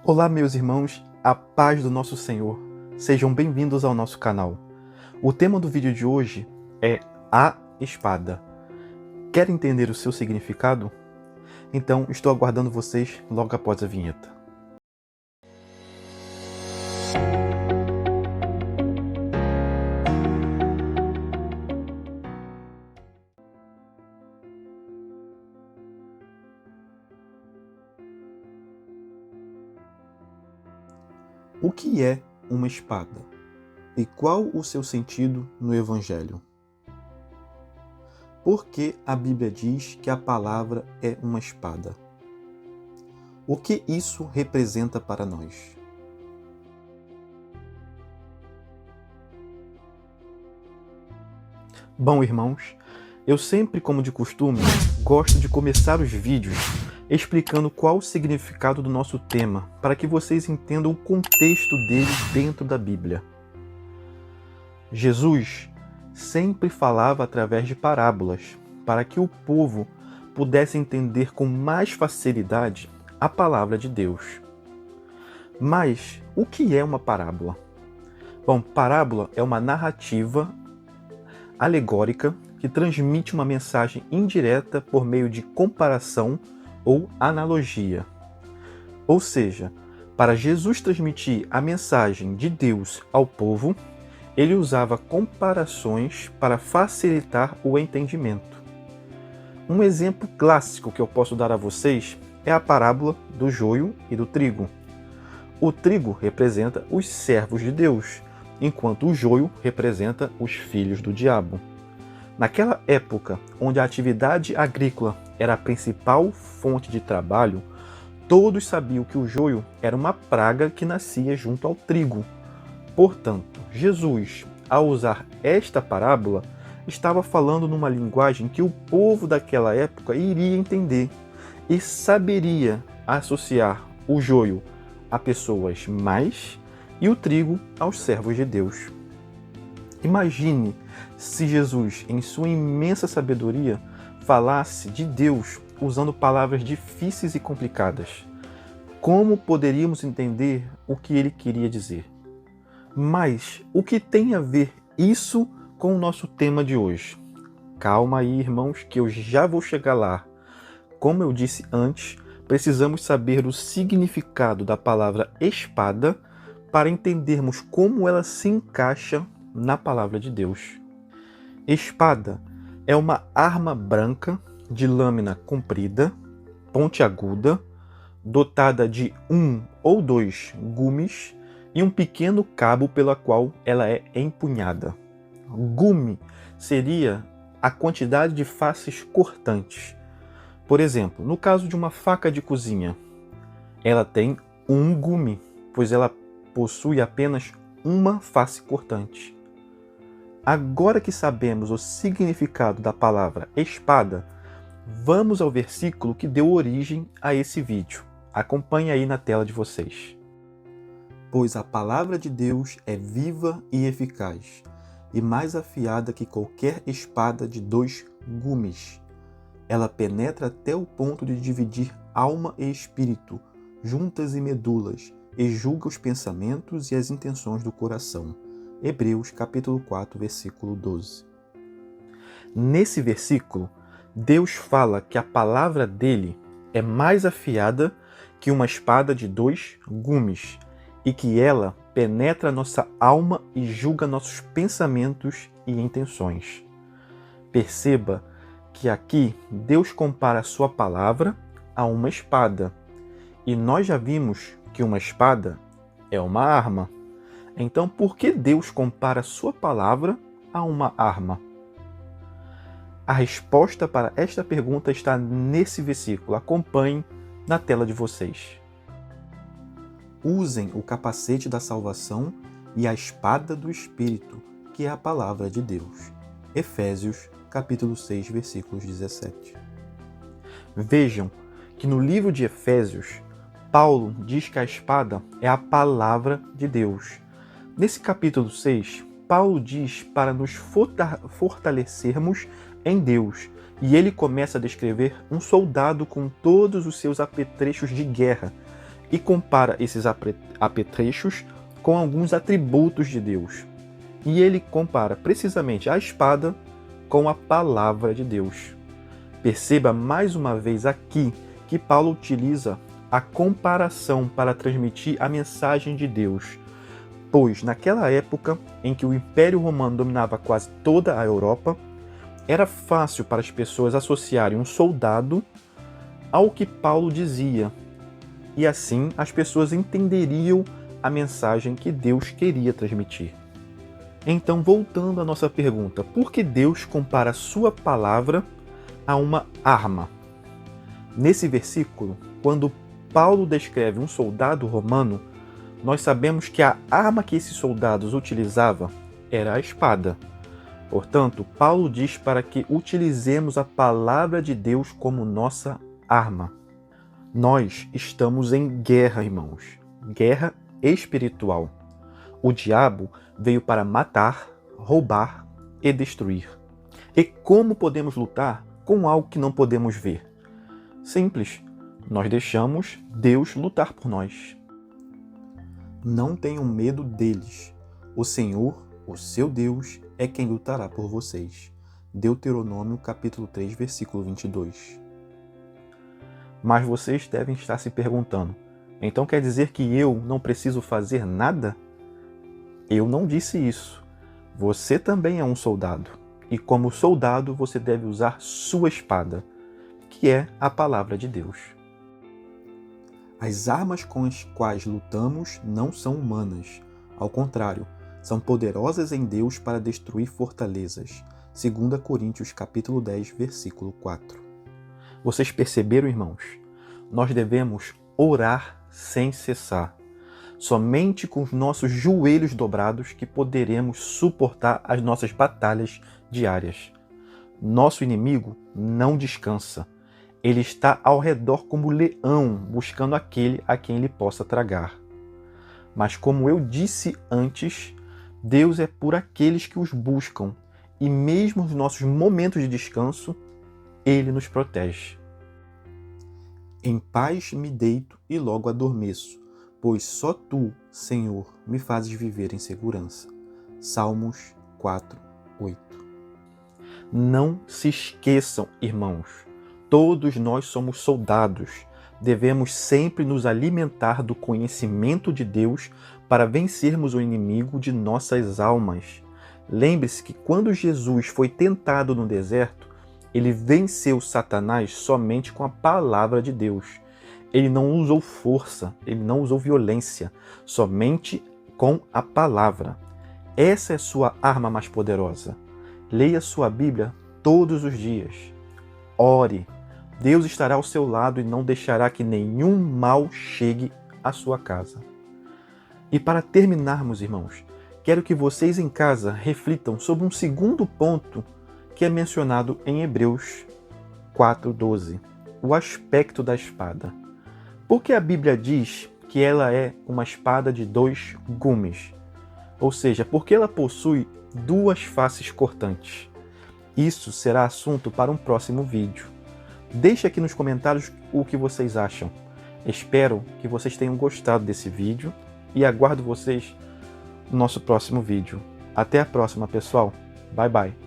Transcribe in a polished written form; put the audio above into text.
Olá, meus irmãos, a paz do nosso Senhor. Sejam bem-vindos ao nosso canal. O tema do vídeo de hoje é a espada. Quer entender o seu significado? Então, estou aguardando vocês logo após a vinheta. O que é uma espada? E qual o seu sentido no Evangelho? Por que a Bíblia diz que a palavra é uma espada? O que isso representa para nós? Bom, irmãos, eu sempre, como de costume, gosto de começar os vídeos explicando qual o significado do nosso tema, para que vocês entendam o contexto dele dentro da Bíblia. Jesus sempre falava através de parábolas, para que o povo pudesse entender com mais facilidade a palavra de Deus. Mas o que é uma parábola? Bom, parábola é uma narrativa alegórica que transmite uma mensagem indireta por meio de comparação ou analogia. Ou seja, para Jesus transmitir a mensagem de Deus ao povo, ele usava comparações para facilitar o entendimento. Um exemplo clássico que eu posso dar a vocês é a parábola do joio e do trigo. O trigo representa os servos de Deus, enquanto o joio representa os filhos do diabo. Naquela época, onde a atividade agrícola era a principal fonte de trabalho, todos sabiam que o joio era uma praga que nascia junto ao trigo. Portanto, Jesus, ao usar esta parábola, estava falando numa linguagem que o povo daquela época iria entender e saberia associar o joio a pessoas más e o trigo aos servos de Deus. Imagine se Jesus, em sua imensa sabedoria, falasse de Deus usando palavras difíceis e complicadas. Como poderíamos entender o que ele queria dizer? Mas o que tem a ver isso com o nosso tema de hoje? Calma aí, irmãos, que eu já vou chegar lá. Como eu disse antes, precisamos saber o significado da palavra espada para entendermos como ela se encaixa na palavra de Deus. Espada é uma arma branca de lâmina comprida, pontiaguda, dotada de 1 ou 2 gumes e um pequeno cabo pela qual ela é empunhada. Gume seria a quantidade de faces cortantes. Por exemplo, no caso de uma faca de cozinha, ela tem um gume, pois ela possui apenas uma face cortante. Agora que sabemos o significado da palavra espada, vamos ao versículo que deu origem a esse vídeo. Acompanhe aí na tela de vocês. Pois a palavra de Deus é viva e eficaz, e mais afiada que qualquer espada de 2 gumes. Ela penetra até o ponto de dividir alma e espírito, juntas e medulas, e julga os pensamentos e as intenções do coração. Hebreus capítulo 4, versículo 12. Nesse versículo, Deus fala que a palavra dele é mais afiada que uma espada de 2 gumes e que ela penetra nossa alma e julga nossos pensamentos e intenções. Perceba que aqui Deus compara a sua palavra a uma espada. E nós já vimos que uma espada é uma arma. Então, por que Deus compara a sua palavra a uma arma? A resposta para esta pergunta está nesse versículo. Acompanhem na tela de vocês. Usem o capacete da salvação e a espada do Espírito, que é a palavra de Deus. Efésios, capítulo 6, versículos 17. Vejam que no livro de Efésios, Paulo diz que a espada é a palavra de Deus. Nesse capítulo 6, Paulo diz para nos fortalecermos em Deus, e ele começa a descrever um soldado com todos os seus apetrechos de guerra, e compara esses apetrechos com alguns atributos de Deus. E ele compara precisamente a espada com a palavra de Deus. Perceba mais uma vez aqui que Paulo utiliza a comparação para transmitir a mensagem de Deus, pois naquela época em que o Império Romano dominava quase toda a Europa, era fácil para as pessoas associarem um soldado ao que Paulo dizia, e assim as pessoas entenderiam a mensagem que Deus queria transmitir. Então, voltando à nossa pergunta, por que Deus compara a sua palavra a uma arma? Nesse versículo, quando Paulo descreve um soldado romano, nós sabemos que a arma que esses soldados utilizavam era a espada. Portanto, Paulo diz para que utilizemos a palavra de Deus como nossa arma. Nós estamos em guerra, irmãos. Guerra espiritual. O diabo veio para matar, roubar e destruir. E como podemos lutar com algo que não podemos ver? Simples. Nós deixamos Deus lutar por nós. Não tenham medo deles. O Senhor, o seu Deus, é quem lutará por vocês. Deuteronômio capítulo 3, versículo 22. Mas vocês devem estar se perguntando, então quer dizer que eu não preciso fazer nada? Eu não disse isso. Você também é um soldado. E como soldado, você deve usar sua espada, que é a palavra de Deus. As armas com as quais lutamos não são humanas. Ao contrário, são poderosas em Deus para destruir fortalezas. 2 Coríntios capítulo 10, versículo 4. Vocês perceberam, irmãos? Nós devemos orar sem cessar. Somente com os nossos joelhos dobrados que poderemos suportar as nossas batalhas diárias. Nosso inimigo não descansa. Ele está ao redor como leão, buscando aquele a quem ele possa tragar. Mas como eu disse antes, Deus é por aqueles que os buscam, e mesmo nos nossos momentos de descanso, Ele nos protege. Em paz me deito e logo adormeço, pois só Tu, Senhor, me fazes viver em segurança. Salmos 4, 8. Não se esqueçam, irmãos, todos nós somos soldados. Devemos sempre nos alimentar do conhecimento de Deus para vencermos o inimigo de nossas almas. Lembre-se que quando Jesus foi tentado no deserto, ele venceu Satanás somente com a palavra de Deus. Ele não usou força, ele não usou violência, somente com a palavra. Essa é sua arma mais poderosa. Leia sua Bíblia todos os dias. Ore. Deus estará ao seu lado e não deixará que nenhum mal chegue à sua casa. E para terminarmos, irmãos, quero que vocês em casa reflitam sobre um segundo ponto que é mencionado em Hebreus 4:12, o aspecto da espada. Porque a Bíblia diz que ela é uma espada de 2 gumes, ou seja, porque ela possui 2 faces cortantes. Isso será assunto para um próximo vídeo. Deixe aqui nos comentários o que vocês acham. Espero que vocês tenham gostado desse vídeo e aguardo vocês no nosso próximo vídeo. Até a próxima, pessoal. Bye, bye.